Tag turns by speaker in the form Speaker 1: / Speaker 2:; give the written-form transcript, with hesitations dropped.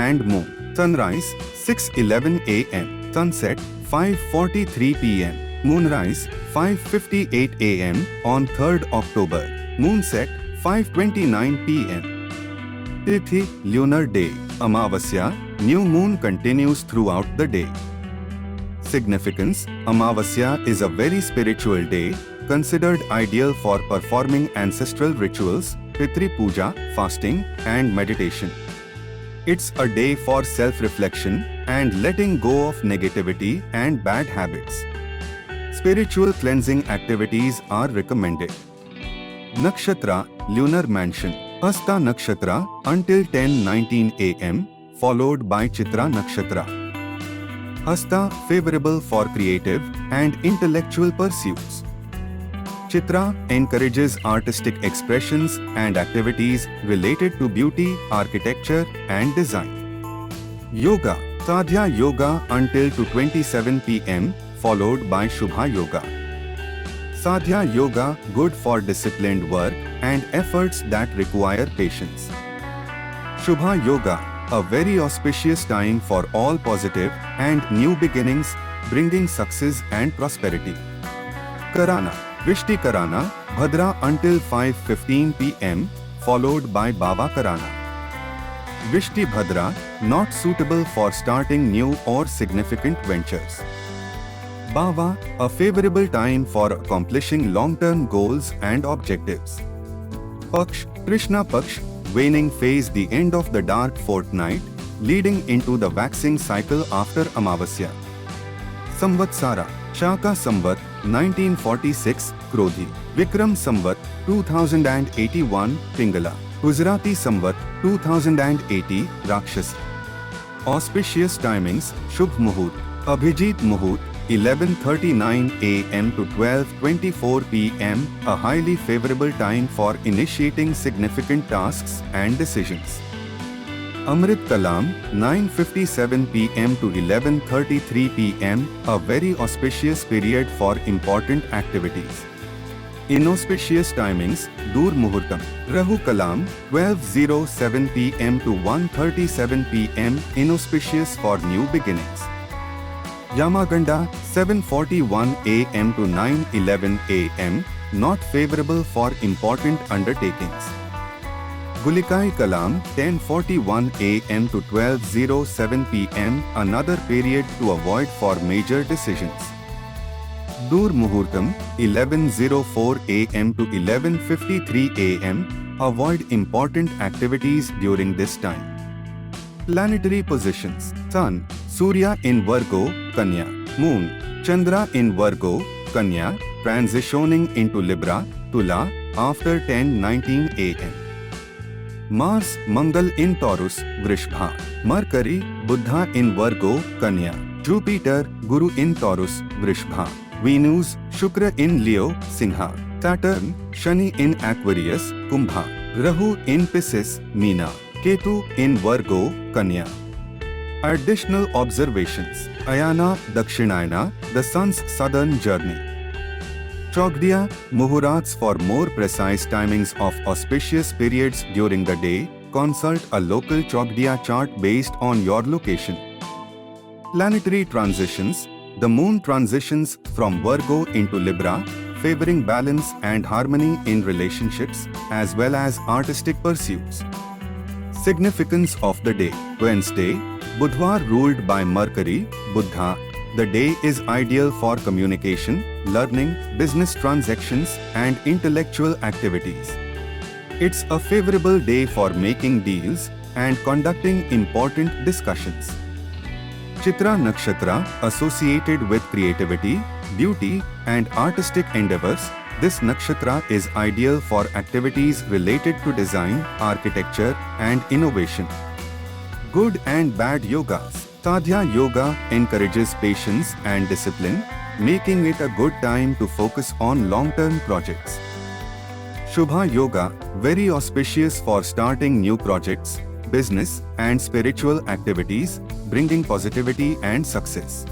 Speaker 1: and moon. Sunrise 6:11 a.m. Sunset 5:43 p.m. Moonrise 5:58 a.m. on 3rd October. Moonset 5:29 p.m. Tithi, lunar day. Amavasya, new moon continues throughout the day. Significance: Amavasya is a very spiritual day, considered ideal for performing ancestral rituals, Pitri Puja, fasting, and meditation. It's a day for self-reflection and letting go of negativity and bad habits. Spiritual cleansing activities are recommended. Nakshatra, lunar mansion. Hasta Nakshatra until 10:19 a.m., followed by Chitra Nakshatra. Hasta favorable for creative and intellectual pursuits. Chitra encourages artistic expressions and activities related to beauty, architecture, and design. Yoga, Sadhya Yoga until 27 p.m., followed by Shubha Yoga. Sadhya Yoga good for disciplined work and efforts that require patience. Shubha Yoga, a very auspicious time for all positive and new beginnings, bringing success and prosperity. Karana, Vrishti Karana, Bhadra until 5:15 p.m., followed by Bava Karana. Vrishti Bhadra, not suitable for starting new or significant ventures. Bava, a favorable time for accomplishing long-term goals and objectives. Paksh, Krishna Paksh, waning phase, the end of the dark fortnight, leading into the waxing cycle after Amavasya. Samvatsara, Shaka Samvat 1946, Krodhi. Vikram Samvat 2081, Pingala. Gujarati Samvat 2080, Rakshasa. Auspicious timings: Shubh Muhurt, Abhijit Muhurt 11:39 a.m. to 12:24 p.m., a highly favorable time for initiating significant tasks and decisions. Amrit Kalam 9:57 p.m. to 11:33 p.m., a very auspicious period for important activities. Inauspicious timings: Dur Muhurtam, Rahu Kalam 12:07 p.m. to 1:37 p.m., inauspicious for new beginnings. Yamaganda 7:41 a.m. to 9:11 a.m., not favorable for important undertakings. Gulikai Kalam 10:41 a.m. to 12:07 p.m., another period to avoid for major decisions. Dur Muhurtam 11:04 a.m. to 11:53 a.m., avoid important activities during this time. Planetary positions: Sun, Surya in Virgo, Kanya. Moon, Chandra in Virgo, Kanya, transitioning into Libra, Tula, after 10:19 a.m. Mars, Mangal in Taurus, Vrishbha. Mercury, Buddha in Virgo, Kanya. Jupiter, Guru in Taurus, Vrishbha. Venus, Shukra in Leo, Singha. Saturn, Shani in Aquarius, Kumbha. Rahu in Pisces, Meena. Ketu in Virgo, Kanya. Additional observations: Ayana Dakshinayana, the sun's southern journey. Chogdiya, Muhurats. For more precise timings of auspicious periods during the day, consult a local Chogdiya chart based on your location. Planetary transitions: the moon transitions from Virgo into Libra, favoring balance and harmony in relationships as well as artistic pursuits. Significance of the day: Wednesday, Budhvar ruled by Mercury, Buddha. The day is ideal for communication, learning, business transactions, and intellectual activities. It's a favorable day for making deals and conducting important discussions. Chitra Nakshatra, associated with creativity, beauty, and artistic endeavors. This nakshatra is ideal for activities related to design, architecture, and innovation. Good and bad yogas: Sadhya Yoga encourages patience and discipline, making it a good time to focus on long-term projects. Shubha Yoga, very auspicious for starting new projects, business, and spiritual activities, bringing positivity and success.